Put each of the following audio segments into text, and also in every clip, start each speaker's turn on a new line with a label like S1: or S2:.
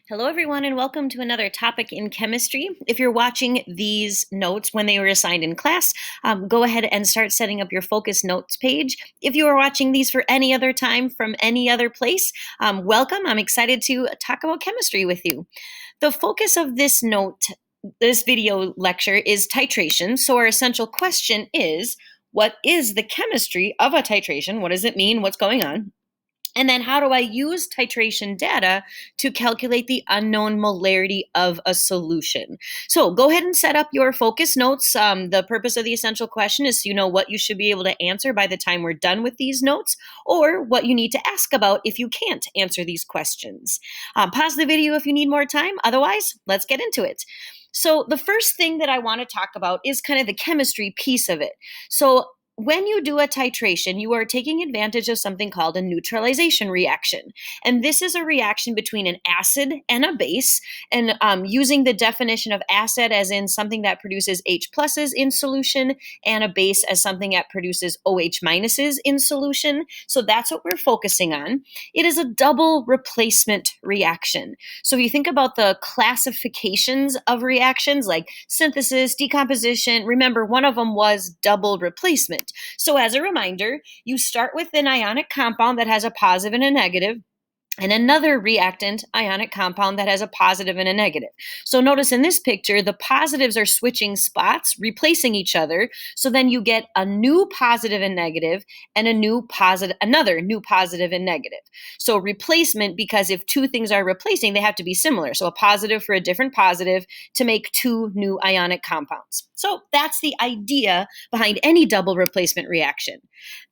S1: Hello, everyone, and welcome to another topic in chemistry. If you're watching these notes when they were assigned in class, go ahead and start setting up your focus notes page. If you are watching these for any other time from any other place, welcome. I'm excited to talk about chemistry with you. The focus of this video lecture is titration. So our essential question is, what is the chemistry of a titration? What does it mean? What's going on? And then how do I use titration data to calculate the unknown molarity of a solution? So go ahead and set up your focus notes. The purpose of the essential question is so you know what you should be able to answer by the time we're done with these notes, or what you need to ask about if you can't answer these questions. Pause the video if you need more time. Otherwise, let's get into it. So the first thing that I want to talk about is kind of the chemistry piece of it. So when you do a titration, you are taking advantage of something called a neutralization reaction. And this is a reaction between an acid and a base. And using the definition of acid as in something that produces H pluses in solution, and a base as something that produces OH minuses in solution. So that's what we're focusing on. It is a double replacement reaction. So if you think about the classifications of reactions like synthesis, decomposition, remember one of them was double replacement. So as a reminder, you start with an ionic compound that has a positive and a negative, and another reactant ionic compound that has a positive and a negative. So notice in this picture, the positives are switching spots, replacing each other. So then you get a new positive and negative and another new positive and negative. So replacement, because if two things are replacing, they have to be similar. So a positive for a different positive to make two new ionic compounds. So that's the idea behind any double replacement reaction.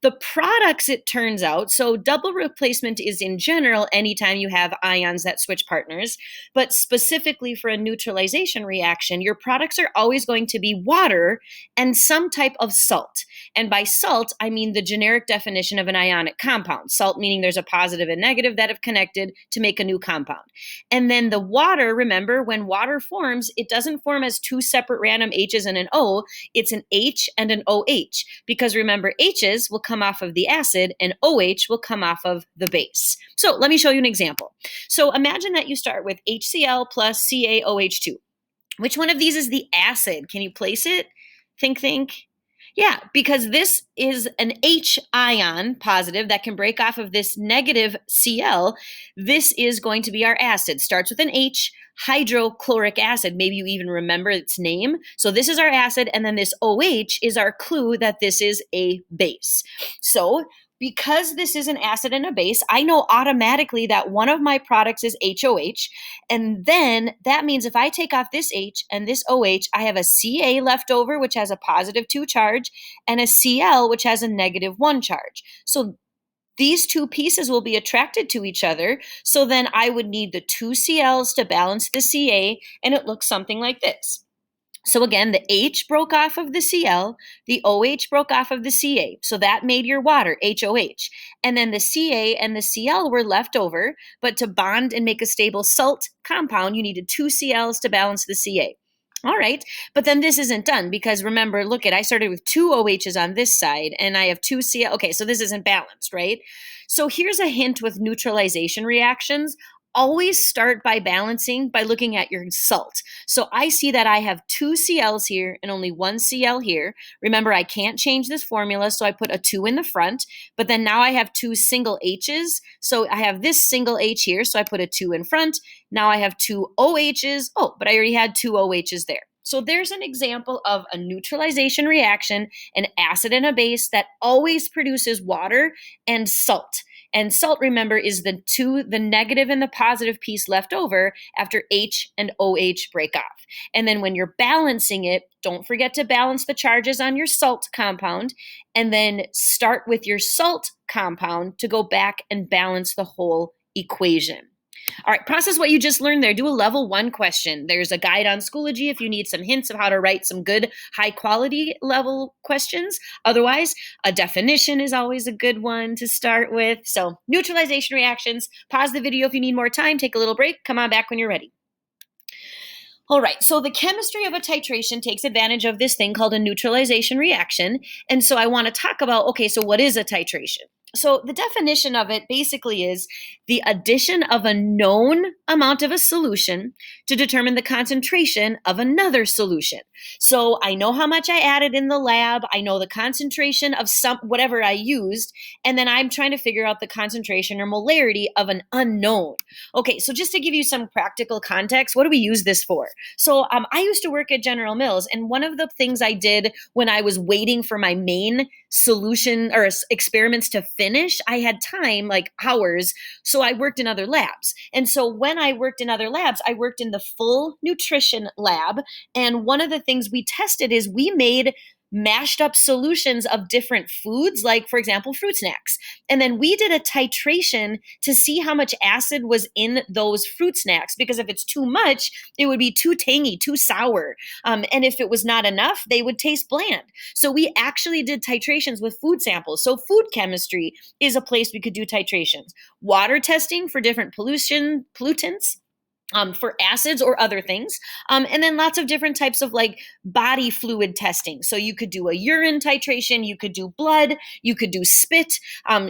S1: The products, it turns out, so double replacement is in general anytime you have ions that switch partners, but specifically for a neutralization reaction, your products are always going to be water and some type of salt. And by salt, I mean the generic definition of an ionic compound. Salt meaning there's a positive and negative that have connected to make a new compound. And then the water, remember, when water forms, it doesn't form as two separate random H's and an O, it's an H and an OH, because remember, H's will come off of the acid and OH will come off of the base. So let me show you an example. So imagine that you start with HCl plus CaOH2. Which one of these is the acid? Can you place it? Think. Yeah, because this is an H ion positive that can break off of this negative Cl. This is going to be our acid. Starts with an H, hydrochloric acid. Maybe you even remember its name. So this is our acid, and then this OH is our clue that this is a base. So because this is an acid and a base, I know automatically that one of my products is HOH. And then that means if I take off this H and this OH, I have a Ca left over, which has a positive 2 charge, and a Cl, which has a negative 1 charge. So these two pieces will be attracted to each other. So then I would need the 2 Cl's to balance the Ca, and it looks something like this. So again, the H broke off of the Cl, the OH broke off of the Ca. So that made your water, HOH. And then the Ca and the Cl were left over, but to bond and make a stable salt compound, you needed 2 Cl's to balance the Ca. All right, but then this isn't done because remember, I started with 2 OHs on this side and I have 2 Cl. Okay, so this isn't balanced, right? So here's a hint with neutralization reactions. Always start by balancing by looking at your salt. So I see that I have 2 Cl's here and only 1 Cl here. Remember, I can't change this formula, so I put a 2 in the front, but then now I have 2 single H's. So I have this single H here, so I put a 2 in front. Now I have 2 OH's. Oh, but I already had 2 OH's there. So there's an example of a neutralization reaction, an acid and a base that always produces water and salt. And salt, remember, is the negative and the positive piece left over after H and OH break off. And then when you're balancing it, don't forget to balance the charges on your salt compound, and then start with your salt compound to go back and balance the whole equation. All right, process what you just learned there. Do a level 1 question. There's a guide on Schoology if you need some hints of how to write some good high quality level questions. Otherwise, a definition is always a good one to start with. So neutralization reactions, pause the video if you need more time, take a little break, come on back when you're ready. All right, so the chemistry of a titration takes advantage of this thing called a neutralization reaction. And so I want to talk about, okay, so what is a titration? So the definition of it basically is the addition of a known amount of a solution to determine the concentration of another solution. So I know how much I added in the lab, I know the concentration of some whatever I used, and then I'm trying to figure out the concentration or molarity of an unknown. Okay, so just to give you some practical context, what do we use this for? So I used to work at General Mills, and one of the things I did when I was waiting for my main solution or experiments to finish, I had time, like hours, so I worked in other labs. And so when I worked in other labs, I worked in the full nutrition lab. And one of the things we tested is we made mashed up solutions of different foods, like, for example, fruit snacks. And then we did a titration to see how much acid was in those fruit snacks, because if it's too much, it would be too tangy, too sour. And if it was not enough, they would taste bland. So we actually did titrations with food samples. So food chemistry is a place we could do titrations. Water testing for different pollutants, for acids or other things. And then lots of different types of like body fluid testing. So you could do a urine titration, you could do blood, you could do spit.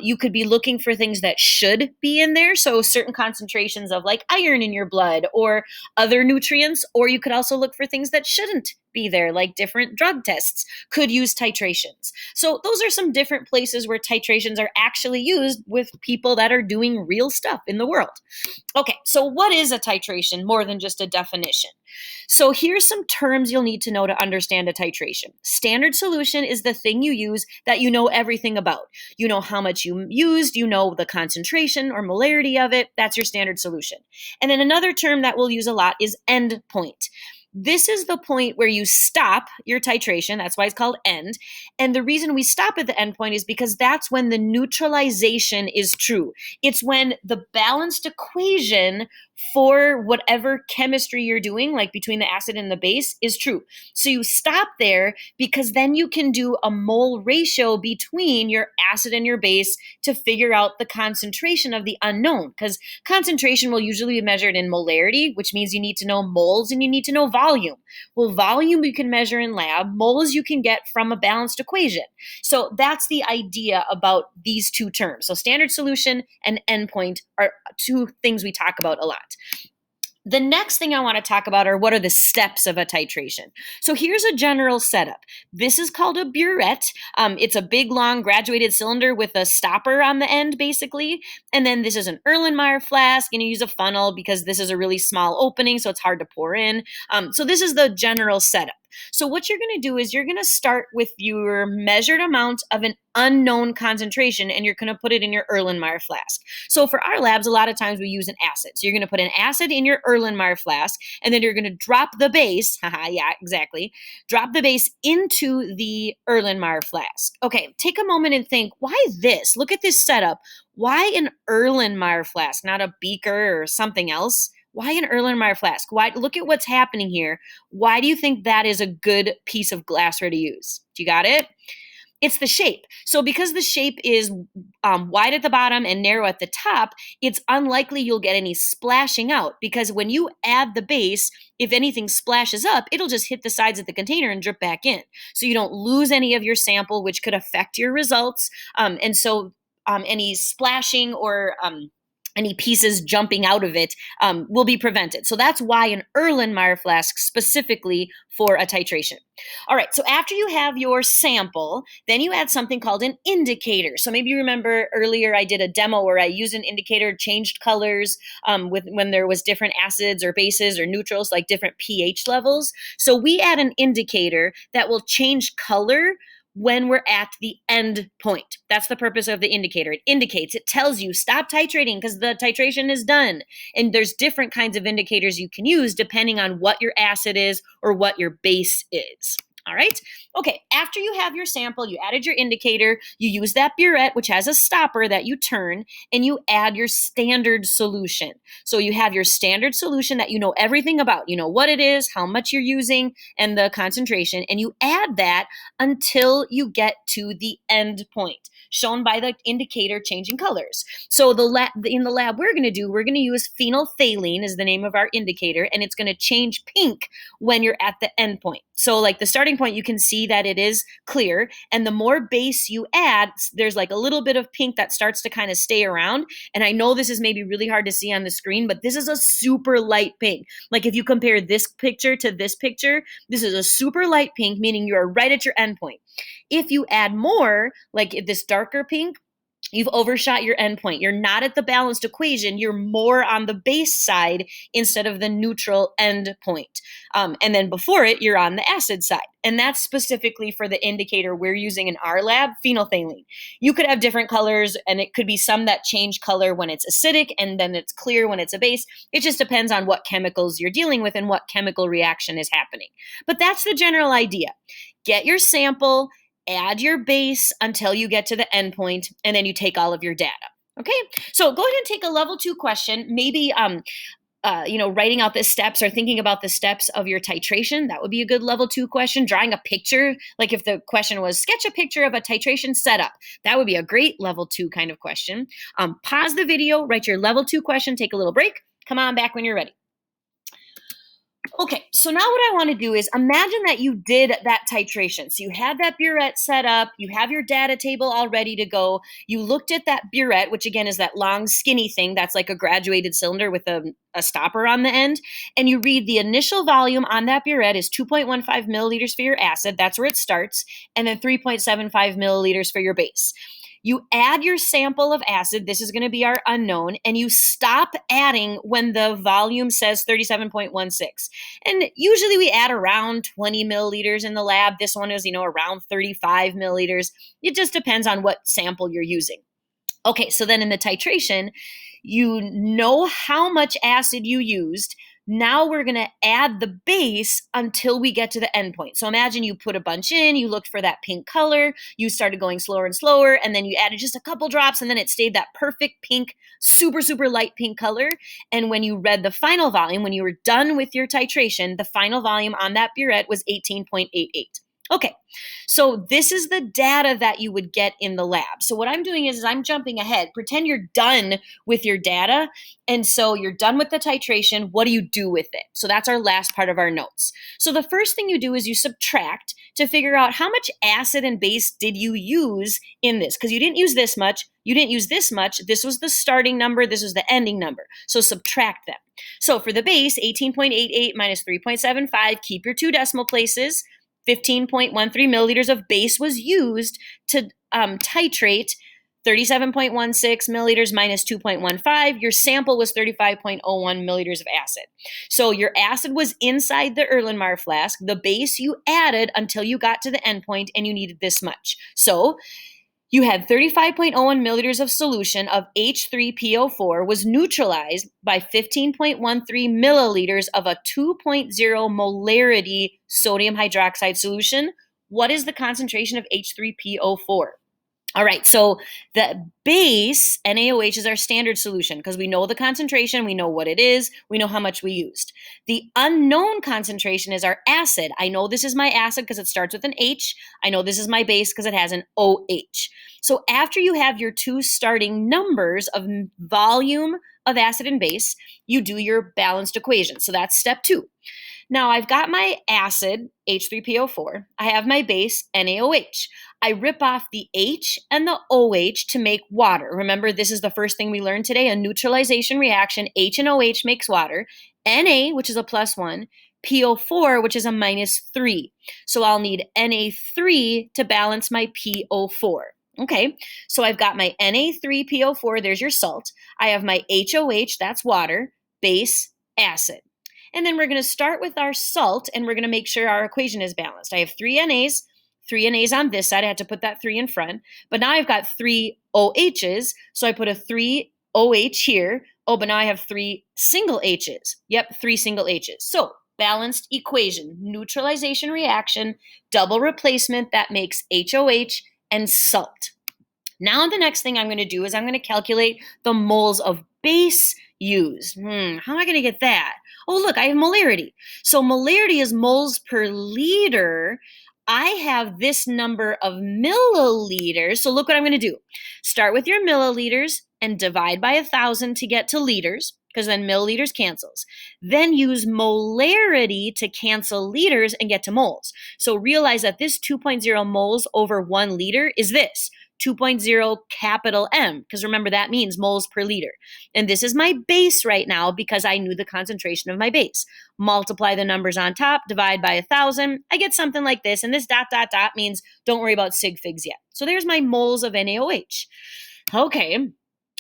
S1: You could be looking for things that should be in there. So certain concentrations of like iron in your blood or other nutrients, or you could also look for things that shouldn't be there, like different drug tests could use titrations. So those are some different places where titrations are actually used with people that are doing real stuff in the world. Okay, so what is a titration more than just a definition? So here's some terms you'll need to know to understand a titration. Standard solution is the thing you use that you know everything about. You know how much you used, you know the concentration or molarity of it. That's your standard solution. And then another term that we'll use a lot is end point. This is the point where you stop your titration. That's why it's called end. And the reason we stop at the end point is because that's when the neutralization is true. It's when the balanced equation for whatever chemistry you're doing, like between the acid and the base, is true. So you stop there because then you can do a mole ratio between your acid and your base to figure out the concentration of the unknown. Because concentration will usually be measured in molarity, which means you need to know moles and you need to know volume. Well, volume you can measure in lab, moles you can get from a balanced equation. So that's the idea about these two terms. So standard solution and endpoint are two things we talk about a lot. The next thing I want to talk about are what are the steps of a titration. So here's a general setup. This is called a burette. It's a big, long, graduated cylinder with a stopper on the end, basically. And then this is an Erlenmeyer flask, and you use a funnel because this is a really small opening, so it's hard to pour in. So this is the general setup. So what you're going to do is you're going to start with your measured amount of an unknown concentration, and you're going to put it in your Erlenmeyer flask. So for our labs, a lot of times we use an acid. So you're going to put an acid in your Erlenmeyer flask, and then you're going to drop the base. Haha, yeah, exactly. Drop the base into the Erlenmeyer flask. Okay, take a moment and think, why this? Look at this setup. Why an Erlenmeyer flask, not a beaker or something else? Why an Erlenmeyer flask? Why? Look at what's happening here. Why do you think that is a good piece of glassware to use? Do you got it? It's the shape. So because the shape is wide at the bottom and narrow at the top, it's unlikely you'll get any splashing out, because when you add the base, if anything splashes up, it'll just hit the sides of the container and drip back in. So you don't lose any of your sample, which could affect your results. And so any splashing or any pieces jumping out of it will be prevented. So that's why an Erlenmeyer flask specifically for a titration. All right, so after you have your sample, then you add something called an indicator. So maybe you remember earlier I did a demo where I used an indicator, changed colors when there was different acids or bases or neutrals, like different pH levels. So we add an indicator that will change color when we're at the end point. That's the purpose of the indicator. It indicates, it tells you, stop titrating because the titration is done. And there's different kinds of indicators you can use depending on what your acid is or what your base is. All right. Okay. After you have your sample, you added your indicator, you use that burette, which has a stopper that you turn, and you add your standard solution. So you have your standard solution that you know everything about. You know what it is, how much you're using, and the concentration, and you add that until you get to the end point, shown by the indicator changing colors. So in the lab we're going to use phenolphthalein is the name of our indicator, and it's going to change pink when you're at the end point. So like the starting point, you can see that it is clear. And the more base you add, there's like a little bit of pink that starts to kind of stay around. And I know this is maybe really hard to see on the screen, but this is a super light pink. Like if you compare this picture to this picture, this is a super light pink, meaning you are right at your endpoint. If you add more, like this darker pink, you've overshot your endpoint. You're not at the balanced equation. You're more on the base side instead of the neutral endpoint. And then before it, you're on the acid side. And that's specifically for the indicator we're using in our lab, phenolphthalein. You could have different colors, and it could be some that change color when it's acidic and then it's clear when it's a base. It just depends on what chemicals you're dealing with and what chemical reaction is happening. But that's the general idea. Get your sample, add your base until you get to the endpoint, and then you take all of your data. Okay, so go ahead and take a level 2 question. Maybe writing out the steps or thinking about the steps of your titration. That would be a good level 2 question. Drawing a picture, like if the question was sketch a picture of a titration setup, that would be a great level 2 kind of question. Pause the video, write your level 2 question, take a little break. Come on back when you're ready. Okay, so now what I want to do is imagine that you did that titration. So you had that burette set up, you have your data table all ready to go. You looked at that burette, which again is that long skinny thing that's like a graduated cylinder with a stopper on the end. And you read the initial volume on that burette is 2.15 milliliters for your acid. That's where it starts. And then 3.75 milliliters for your base. You add your sample of acid, this is going to be our unknown, and you stop adding when the volume says 37.16. And usually we add around 20 milliliters in the lab. This one is, around 35 milliliters. It just depends on what sample you're using. Okay, so then in the titration, you know how much acid you used. Now we're going to add the base until we get to the endpoint. So imagine you put a bunch in, you looked for that pink color, you started going slower and slower, and then you added just a couple drops, and then it stayed that perfect pink, super, super light pink color. And when you read the final volume, when you were done with your titration, the final volume on that burette was 18.88. Okay, so this is the data that you would get in the lab. So what I'm doing is I'm jumping ahead. Pretend you're done with your data. And so you're done with the titration. What do you do with it? So that's our last part of our notes. So the first thing you do is you subtract to figure out how much acid and base did you use in this? Because you didn't use this much. You didn't use this much. This was the starting number. This was the ending number. So subtract them. So for the base, 18.88 minus 3.75, keep your 2 decimal places. 15.13 milliliters of base was used to titrate 37.16 milliliters minus 2.15. Your sample was 35.01 milliliters of acid. So your acid was inside the Erlenmeyer flask. The base you added until you got to the endpoint, and you needed this much. So you had 35.01 milliliters of solution of H3PO4 was neutralized by 15.13 milliliters of a 2.0 molarity sodium hydroxide solution. What is the concentration of H3PO4? All right, so the base, NaOH, is our standard solution because we know the concentration, we know what it is, we know how much we used. The unknown concentration is our acid. I know this is my acid because it starts with an H. I know this is my base because it has an OH. So after you have your 2 starting numbers of volume of acid and base, you do your balanced equation. So that's step 2. Now I've got my acid, H3PO4. I have my base, NaOH. I rip off the H and the OH to make water. Remember, this is the first thing we learned today, a neutralization reaction. H and OH makes water. Na, which is a +1, PO4, which is a -3. So I'll need Na3 to balance my PO4. Okay, so I've got my Na3PO4, there's your salt. I have my HOH, that's water, base, acid. And then we're going to start with our salt, and we're going to make sure our equation is balanced. I have 3 NAs on this side. I had to put that 3 in front. But now I've got 3 OHs, so I put a 3 OH here. Oh, but now I have 3 single H's. Yep, 3 single H's. So balanced equation, neutralization reaction, double replacement, that makes HOH and salt. Now the next thing I'm going to do is I'm going to calculate the moles of base used. How am I going to get that? Oh, look, I have molarity. So molarity is moles per liter. I have this number of milliliters. So look what I'm going to do. Start with your milliliters and divide by 1,000 to get to liters, because then milliliters cancels. Then use molarity to cancel liters and get to moles. So realize that this 2.0 moles over 1 liter is this. 2.0 capital M, because remember that means moles per liter. And this is my base right now because I knew the concentration of my base. Multiply the numbers on top, divide by 1,000, I get something like this. And this dot, dot, dot means don't worry about sig figs yet. So there's my moles of NaOH. Okay,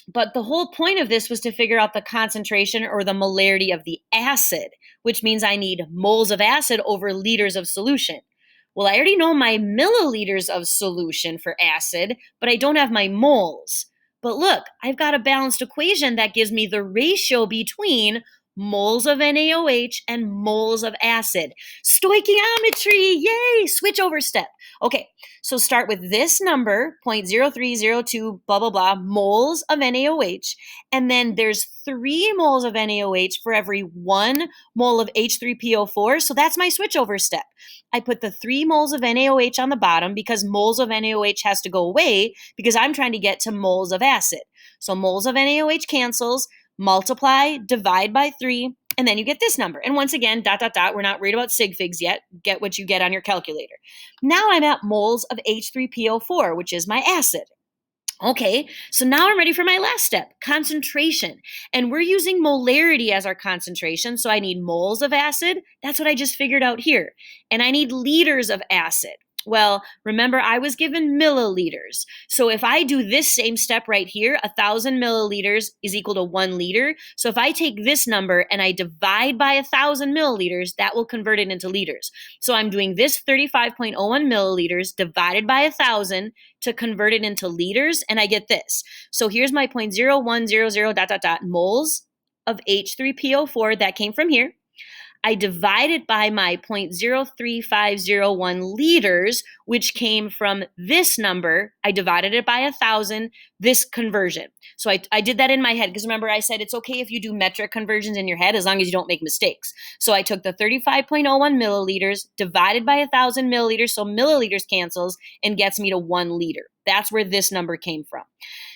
S1: but the whole point of this was to figure out the concentration or the molarity of the acid, which means I need moles of acid over liters of solution. Well, I already know my milliliters of solution for acid, but I don't have my moles. But look, I've got a balanced equation that gives me the ratio between moles of NaOH and moles of acid. Stoichiometry, yay, switch over step. Okay, so start with this number, 0.0302, blah, blah, blah, moles of NaOH, and then there's 3 moles of NaOH for every 1 mole of H3PO4, so that's my switchover step. I put the 3 moles of NaOH on the bottom because moles of NaOH has to go away because I'm trying to get to moles of acid. So moles of NaOH cancels, multiply, divide by 3, and then you get this number. And once again, dot, dot, dot, we're not worried about sig figs yet. Get what you get on your calculator. Now I'm at moles of H3PO4, which is my acid. Okay, so now I'm ready for my last step, concentration. And we're using molarity as our concentration, so I need moles of acid. That's what I just figured out here. And I need liters of acid. Well, remember, I was given milliliters. So if I do this same step right here, 1,000 milliliters is equal to 1 liter. So if I take this number and I divide by 1,000 milliliters, that will convert it into liters. So I'm doing this 35.01 milliliters divided by 1,000 to convert it into liters, and I get this. So here's my 0.0100 dot, dot, dot moles of H3PO4 that came from here. I divide it by my 0.03501 liters, which came from this number. I divided it by 1,000, this conversion. So I did that in my head because remember I said it's okay if you do metric conversions in your head as long as you don't make mistakes. So I took the 35.01 milliliters divided by 1,000 milliliters, so milliliters cancels and gets me to 1 liter. That's where this number came from.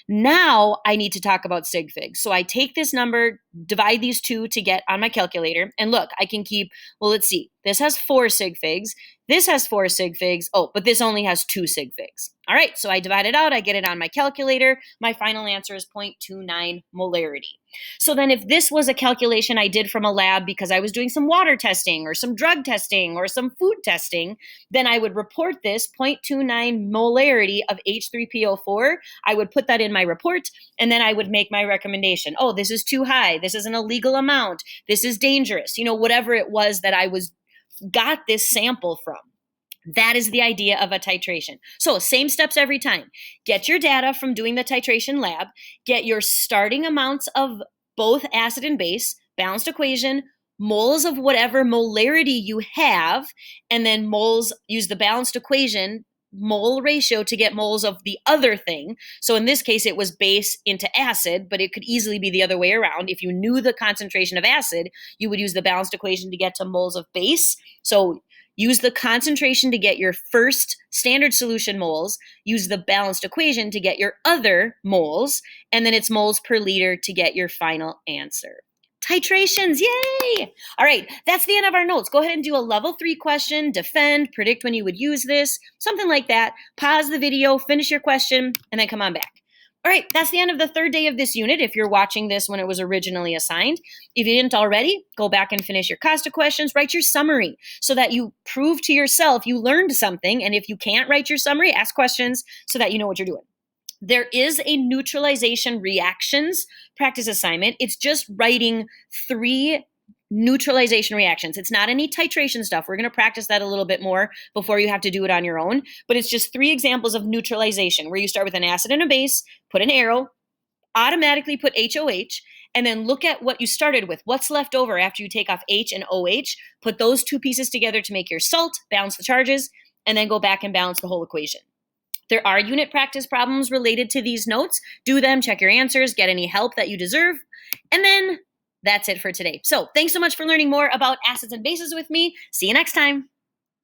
S1: Now I need to talk about sig figs. So I take this number, divide these two to get on my calculator, and look, I can keep, well, let's see. This has 4 sig figs. This has 4 sig figs. Oh, but this only has 2 sig figs. All right, so I divide it out. I get it on my calculator. My final answer is 0.29 molarity. So then if this was a calculation I did from a lab because I was doing some water testing or some drug testing or some food testing, then I would report this 0.29 molarity of H3PO4. I would put that in my report, and then I would make my recommendation. Oh, this is too high. This is an illegal amount. This is dangerous. You know, whatever it was that I got this sample from. That is the idea of a titration. So same steps every time. Get your data from doing the titration lab. Get your starting amounts of both acid and base, balanced equation, moles of whatever molarity you have, and then moles, use the balanced equation, mole ratio to get moles of the other thing. So in this case, it was base into acid, but it could easily be the other way around. If you knew the concentration of acid, you would use the balanced equation to get to moles of base. So use the concentration to get your first standard solution moles, use the balanced equation to get your other moles, and then it's moles per liter to get your final answer. Titrations, yay! All right, that's the end of our notes. Go ahead and do a level 3 question, defend, predict when you would use this, something like that. Pause the video, finish your question, and then come on back. All right, that's the end of the 3rd day of this unit if you're watching this when it was originally assigned. If you didn't already, go back and finish your COSTA questions, write your summary so that you prove to yourself you learned something. And if you can't write your summary, ask questions so that you know what you're doing. There is a neutralization reactions practice assignment. It's just writing 3 neutralization reactions. It's not any titration stuff. We're going to practice that a little bit more before you have to do it on your own. But it's just 3 examples of neutralization where you start with an acid and a base, put an arrow, automatically put HOH, and then look at what you started with. What's left over after you take off H and OH? Put those 2 pieces together to make your salt, balance the charges, and then go back and balance the whole equation. There are unit practice problems related to these notes. Do them, check your answers, get any help that you deserve, and then that's it for today. So thanks so much for learning more about acids and bases with me. See you next time.